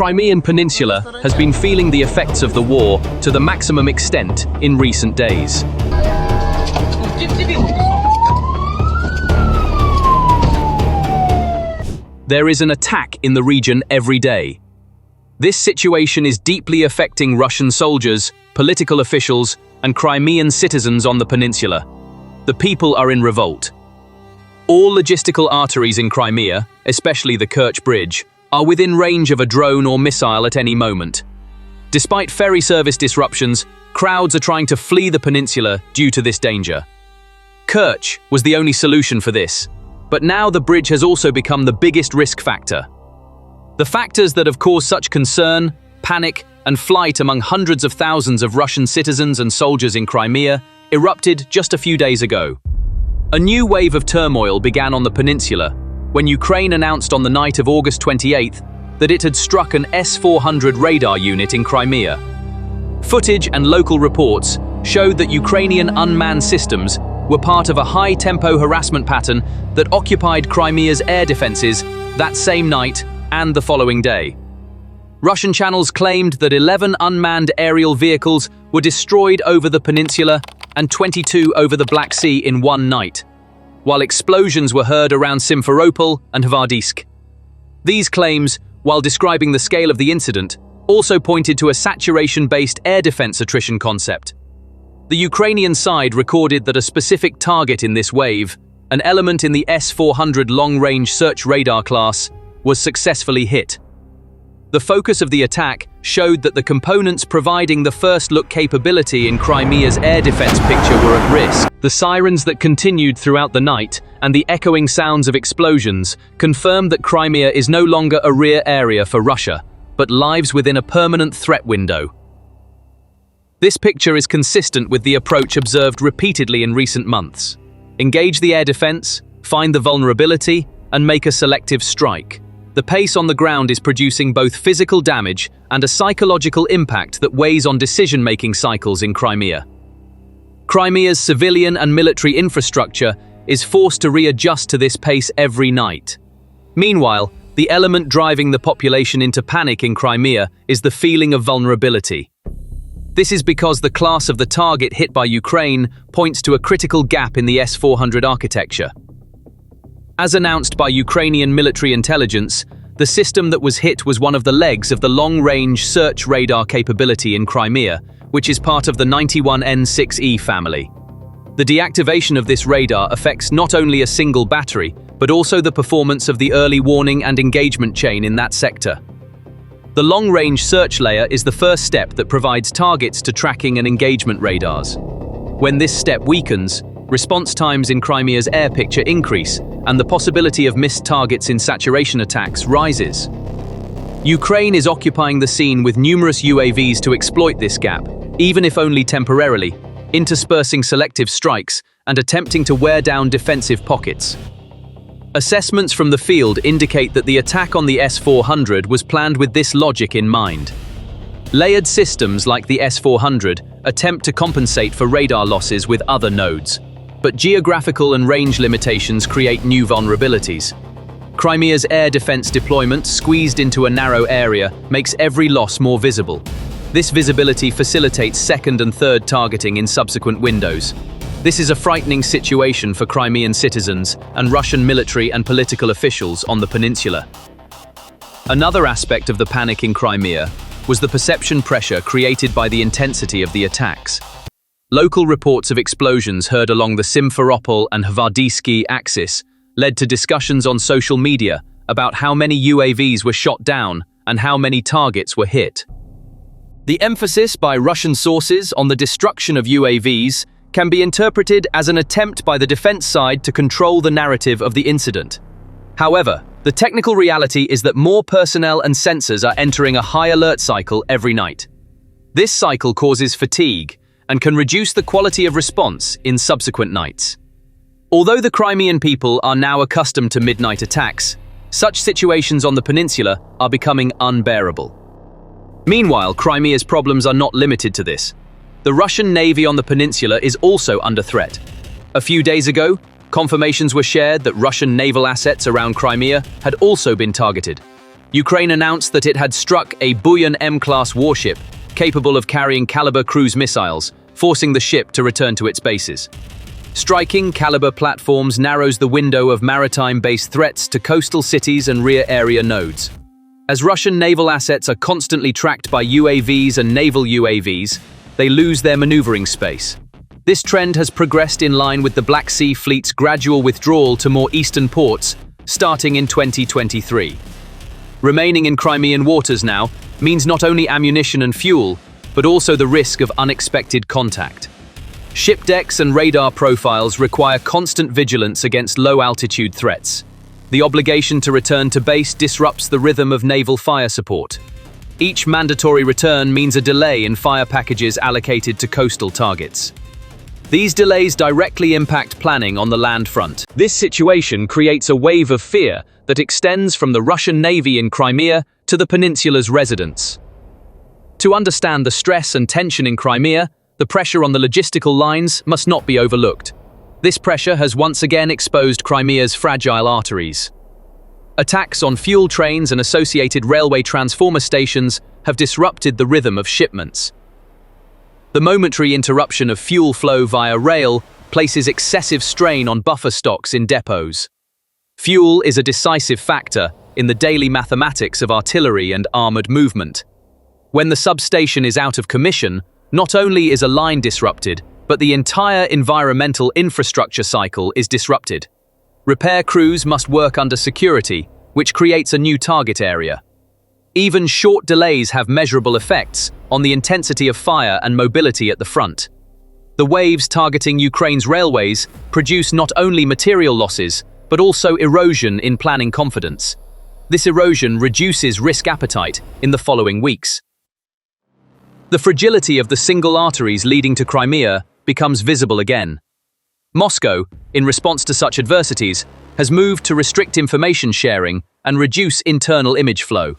Crimean Peninsula has been feeling the effects of the war to the maximum extent in recent days. There is an attack in the region every day. This situation is deeply affecting Russian soldiers, political officials, and Crimean citizens on the peninsula. The people are in revolt. All logistical arteries in Crimea, especially the Kerch Bridge, are within range of a drone or missile at any moment. Despite ferry service disruptions, crowds are trying to flee the peninsula due to this danger. Kerch was the only solution for this, but now the bridge has also become the biggest risk factor. The factors that have caused such concern, panic, and flight among hundreds of thousands of Russian citizens and soldiers in Crimea erupted just a few days ago. A new wave of turmoil began on the peninsula when Ukraine announced on the night of August 28th that it had struck an S-400 radar unit in Crimea. Footage and local reports showed that Ukrainian unmanned systems were part of a high-tempo harassment pattern that occupied Crimea's air defenses that same night and the following day. Russian channels claimed that 11 unmanned aerial vehicles were destroyed over the peninsula and 22 over the Black Sea in one night, while explosions were heard around Simferopol and Hvardiiske. These claims, while describing the scale of the incident, also pointed to a saturation-based air defense attrition concept. The Ukrainian side recorded that a specific target in this wave, an element in the S-400 long-range search radar class, was successfully hit. The focus of the attack showed that the components providing the first-look capability in Crimea's air defense picture were at risk. The sirens that continued throughout the night and the echoing sounds of explosions confirmed that Crimea is no longer a rear area for Russia, but lives within a permanent threat window. This picture is consistent with the approach observed repeatedly in recent months. Engage the air defense, find the vulnerability, and make a selective strike. The pace on the ground is producing both physical damage and a psychological impact that weighs on decision-making cycles in Crimea. Crimea's civilian and military infrastructure is forced to readjust to this pace every night. Meanwhile, the element driving the population into panic in Crimea is the feeling of vulnerability. This is because the class of the target hit by Ukraine points to a critical gap in the S-400 architecture. As announced by Ukrainian military intelligence, the system that was hit was one of the legs of the long-range search radar capability in Crimea, which is part of the 91N6E family. The deactivation of this radar affects not only a single battery, but also the performance of the early warning and engagement chain in that sector. The long-range search layer is the first step that provides targets to tracking and engagement radars. When this step weakens, response times in Crimea's air picture increase, and the possibility of missed targets in saturation attacks rises. Ukraine is occupying the scene with numerous UAVs to exploit this gap, even if only temporarily, interspersing selective strikes and attempting to wear down defensive pockets. Assessments from the field indicate that the attack on the S-400 was planned with this logic in mind. Layered systems like the S-400 attempt to compensate for radar losses with other nodes, but geographical and range limitations create new vulnerabilities. Crimea's air defense deployment, squeezed into a narrow area, makes every loss more visible. This visibility facilitates second and third targeting in subsequent windows. This is a frightening situation for Crimean citizens and Russian military and political officials on the peninsula. Another aspect of the panic in Crimea was the perception pressure created by the intensity of the attacks. Local reports of explosions heard along the Simferopol and Hvardiiske axis led to discussions on social media about how many UAVs were shot down and how many targets were hit. The emphasis by Russian sources on the destruction of UAVs can be interpreted as an attempt by the defense side to control the narrative of the incident. However, the technical reality is that more personnel and sensors are entering a high alert cycle every night. This cycle causes fatigue and can reduce the quality of response in subsequent nights. Although the Crimean people are now accustomed to midnight attacks, such situations on the peninsula are becoming unbearable. Meanwhile, Crimea's problems are not limited to this. The Russian Navy on the peninsula is also under threat. A few days ago, confirmations were shared that Russian naval assets around Crimea had also been targeted. Ukraine announced that it had struck a Buyan M-class warship capable of carrying Kalibr cruise missiles, forcing the ship to return to its bases. Striking Kalibr platforms narrows the window of maritime-based threats to coastal cities and rear area nodes. As Russian naval assets are constantly tracked by UAVs and naval UAVs, they lose their maneuvering space. This trend has progressed in line with the Black Sea Fleet's gradual withdrawal to more eastern ports, starting in 2023. Remaining in Crimean waters now means not only ammunition and fuel, but also the risk of unexpected contact. Ship decks and radar profiles require constant vigilance against low-altitude threats. The obligation to return to base disrupts the rhythm of naval fire support. Each mandatory return means a delay in fire packages allocated to coastal targets. These delays directly impact planning on the land front. This situation creates a wave of fear that extends from the Russian Navy in Crimea to the peninsula's residents. To understand the stress and tension in Crimea, the pressure on the logistical lines must not be overlooked. This pressure has once again exposed Crimea's fragile arteries. Attacks on fuel trains and associated railway transformer stations have disrupted the rhythm of shipments. The momentary interruption of fuel flow via rail places excessive strain on buffer stocks in depots. Fuel is a decisive factor in the daily mathematics of artillery and armored movement. When the substation is out of commission, not only is a line disrupted, but the entire environmental infrastructure cycle is disrupted. Repair crews must work under security, which creates a new target area. Even short delays have measurable effects on the intensity of fire and mobility at the front. The waves targeting Ukraine's railways produce not only material losses, but also erosion in planning confidence. This erosion reduces risk appetite in the following weeks. The fragility of the single arteries leading to Crimea becomes visible again. Moscow, in response to such adversities, has moved to restrict information sharing and reduce internal image flow.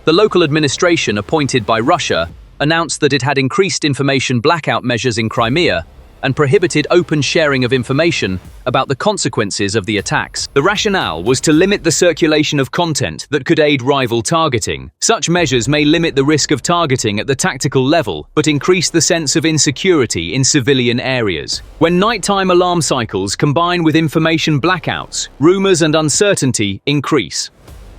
The local administration appointed by Russia announced that it had increased information blackout measures in Crimea and prohibited open sharing of information about the consequences of the attacks. The rationale was to limit the circulation of content that could aid rival targeting. Such measures may limit the risk of targeting at the tactical level, but increase the sense of insecurity in civilian areas. When nighttime alarm cycles combine with information blackouts, rumors and uncertainty increase.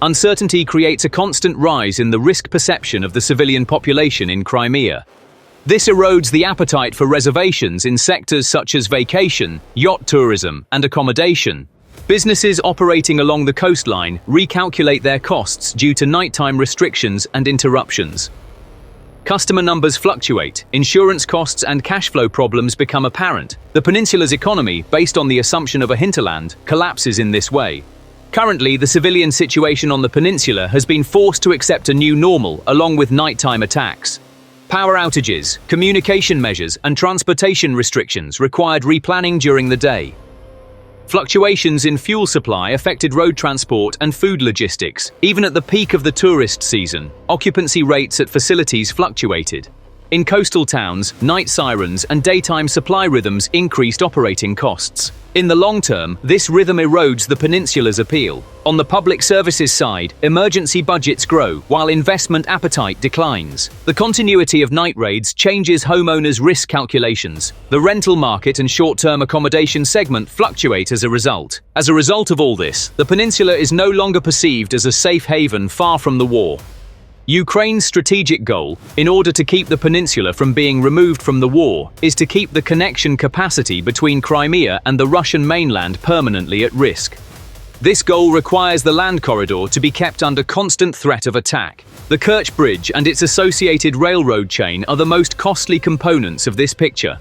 Uncertainty creates a constant rise in the risk perception of the civilian population in Crimea. This erodes the appetite for reservations in sectors such as vacation, yacht tourism, and accommodation. Businesses operating along the coastline recalculate their costs due to nighttime restrictions and interruptions. Customer numbers fluctuate, insurance costs and cash flow problems become apparent. The peninsula's economy, based on the assumption of a hinterland, collapses in this way. Currently, the civilian situation on the peninsula has been forced to accept a new normal along with nighttime attacks. Power outages, communication measures, and transportation restrictions required replanning during the day. Fluctuations in fuel supply affected road transport and food logistics. Even at the peak of the tourist season, occupancy rates at facilities fluctuated. In coastal towns, night sirens and daytime supply rhythms increased operating costs. In the long term, this rhythm erodes the peninsula's appeal. On the public services side, emergency budgets grow while investment appetite declines. The continuity of night raids changes homeowners' risk calculations. The rental market and short-term accommodation segment fluctuate as a result. As a result of all this, the peninsula is no longer perceived as a safe haven far from the war. Ukraine's strategic goal, in order to keep the peninsula from being removed from the war, is to keep the connection capacity between Crimea and the Russian mainland permanently at risk. This goal requires the land corridor to be kept under constant threat of attack. The Kerch Bridge and its associated railroad chain are the most costly components of this picture.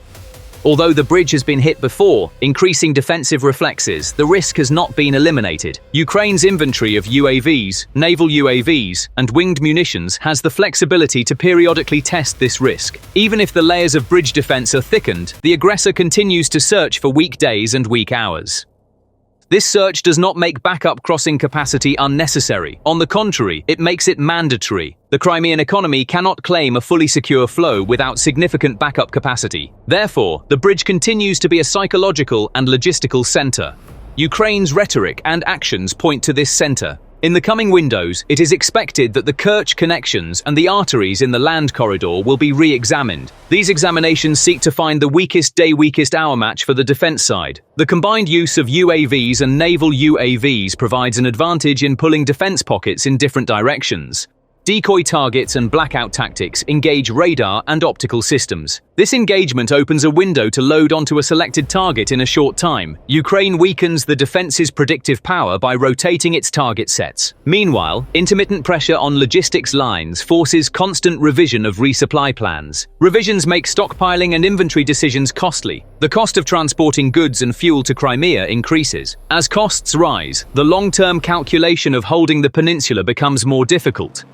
Although the bridge has been hit before, increasing defensive reflexes, the risk has not been eliminated. Ukraine's inventory of UAVs, naval UAVs, and winged munitions has the flexibility to periodically test this risk. Even if the layers of bridge defense are thickened, the aggressor continues to search for weak days and weak hours. This search does not make backup crossing capacity unnecessary. On the contrary, it makes it mandatory. The Crimean economy cannot claim a fully secure flow without significant backup capacity. Therefore, the bridge continues to be a psychological and logistical center. Ukraine's rhetoric and actions point to this center. In the coming windows, it is expected that the Kerch connections and the arteries in the land corridor will be re-examined. These examinations seek to find the weakest day, weakest hour match for the defense side. The combined use of UAVs and naval UAVs provides an advantage in pulling defense pockets in different directions. Decoy targets and blackout tactics engage radar and optical systems. This engagement opens a window to load onto a selected target in a short time. Ukraine weakens the defense's predictive power by rotating its target sets. Meanwhile, intermittent pressure on logistics lines forces constant revision of resupply plans. Revisions make stockpiling and inventory decisions costly. The cost of transporting goods and fuel to Crimea increases. As costs rise, the long-term calculation of holding the peninsula becomes more difficult.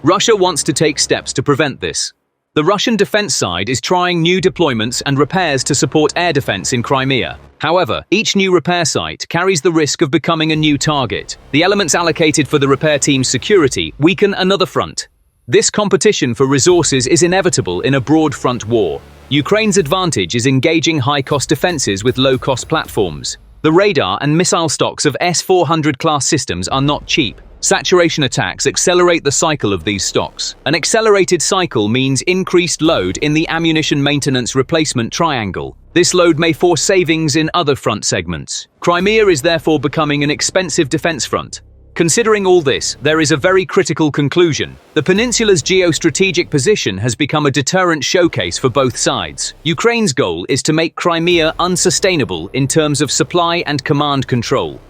Russia wants to take steps to prevent this. The Russian defense side is trying new deployments and repairs to support air defense in Crimea. However, each new repair site carries the risk of becoming a new target. The elements allocated for the repair team's security weaken another front. This competition for resources is inevitable in a broad front war. Ukraine's advantage is engaging high-cost defenses with low-cost platforms. The radar and missile stocks of S-400 class systems are not cheap. Saturation attacks accelerate the cycle of these stocks. An accelerated cycle means increased load in the ammunition maintenance replacement triangle. This load may force savings in other front segments. Crimea is therefore becoming an expensive defense front. Considering all this, there is a very critical conclusion. The peninsula's geostrategic position has become a deterrent showcase for both sides. Ukraine's goal is to make Crimea unsustainable in terms of supply and command control.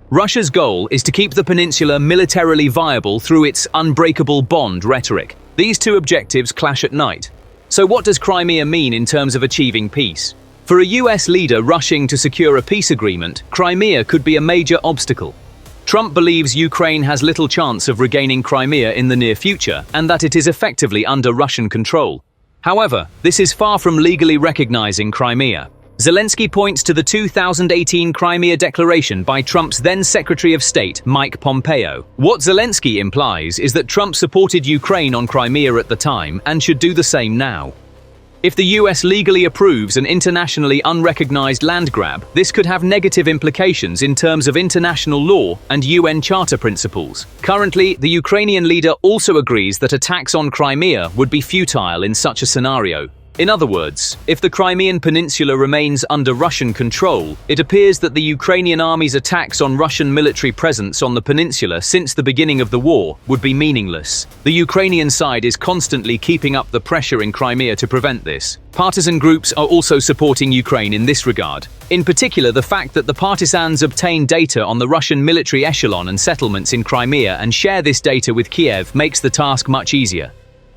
Russia's goal is to keep the peninsula militarily viable through its unbreakable bond rhetoric. These two objectives clash at night. So what does Crimea mean in terms of achieving peace? For a US leader rushing to secure a peace agreement, Crimea could be a major obstacle. Trump believes Ukraine has little chance of regaining Crimea in the near future and that it is effectively under Russian control. However, this is far from legally recognizing Crimea. Zelensky points to the 2018 Crimea Declaration by Trump's then Secretary of State, Mike Pompeo. What Zelensky implies is that Trump supported Ukraine on Crimea at the time and should do the same now. If the US legally approves an internationally unrecognized land grab, this could have negative implications in terms of international law and UN Charter principles. Currently, the Ukrainian leader also agrees that attacks on Crimea would be futile in such a scenario. In other words, if the Crimean peninsula remains under Russian control, it appears that the Ukrainian army's attacks on Russian military presence on the peninsula since the beginning of the war would be meaningless. The Ukrainian side is constantly keeping up the pressure in Crimea to prevent this. Partisan groups are also supporting Ukraine in this regard. In particular, the fact that the partisans obtain data on the Russian military echelon and settlements in Crimea and share this data with Kyiv makes the task much easier.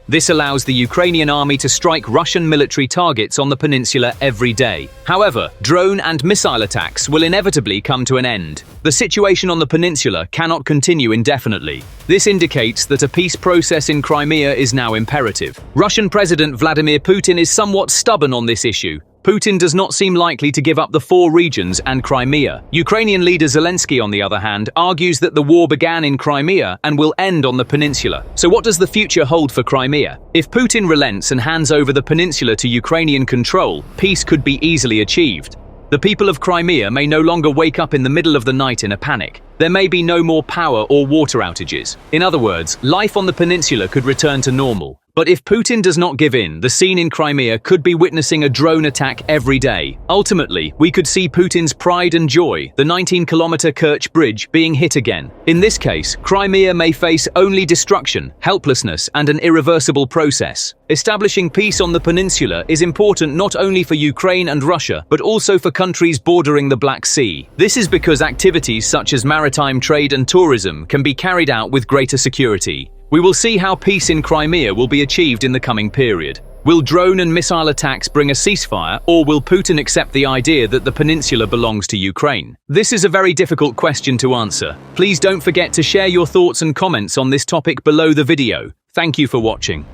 This allows the Ukrainian army to strike Russian military targets on the peninsula every day. However, drone and missile attacks will inevitably come to an end. The situation on the peninsula cannot continue indefinitely. This indicates that a peace process in Crimea is now imperative. Russian President Vladimir Putin is somewhat stubborn on this issue. Putin does not seem likely to give up the 4 regions and Crimea. Ukrainian leader Zelensky, on the other hand, argues that the war began in Crimea and will end on the peninsula. So what does the future hold for Crimea? If Putin relents and hands over the peninsula to Ukrainian control, peace could be easily achieved. The people of Crimea may no longer wake up in the middle of the night in a panic. There may be no more power or water outages. In other words, life on the peninsula could return to normal. But if Putin does not give in, the scene in Crimea could be witnessing a drone attack every day. Ultimately, we could see Putin's pride and joy, the 19-kilometer Kerch Bridge, being hit again. In this case, Crimea may face only destruction, helplessness, and an irreversible process. Establishing peace on the peninsula is important not only for Ukraine and Russia, but also for countries bordering the Black Sea. This is because activities such as maritime trade and tourism can be carried out with greater security. We will see how peace in Crimea will be achieved in the coming period. Will drone and missile attacks bring a ceasefire, or will Putin accept the idea that the peninsula belongs to Ukraine? This is a very difficult question to answer. Please don't forget to share your thoughts and comments on this topic below the video. Thank you for watching.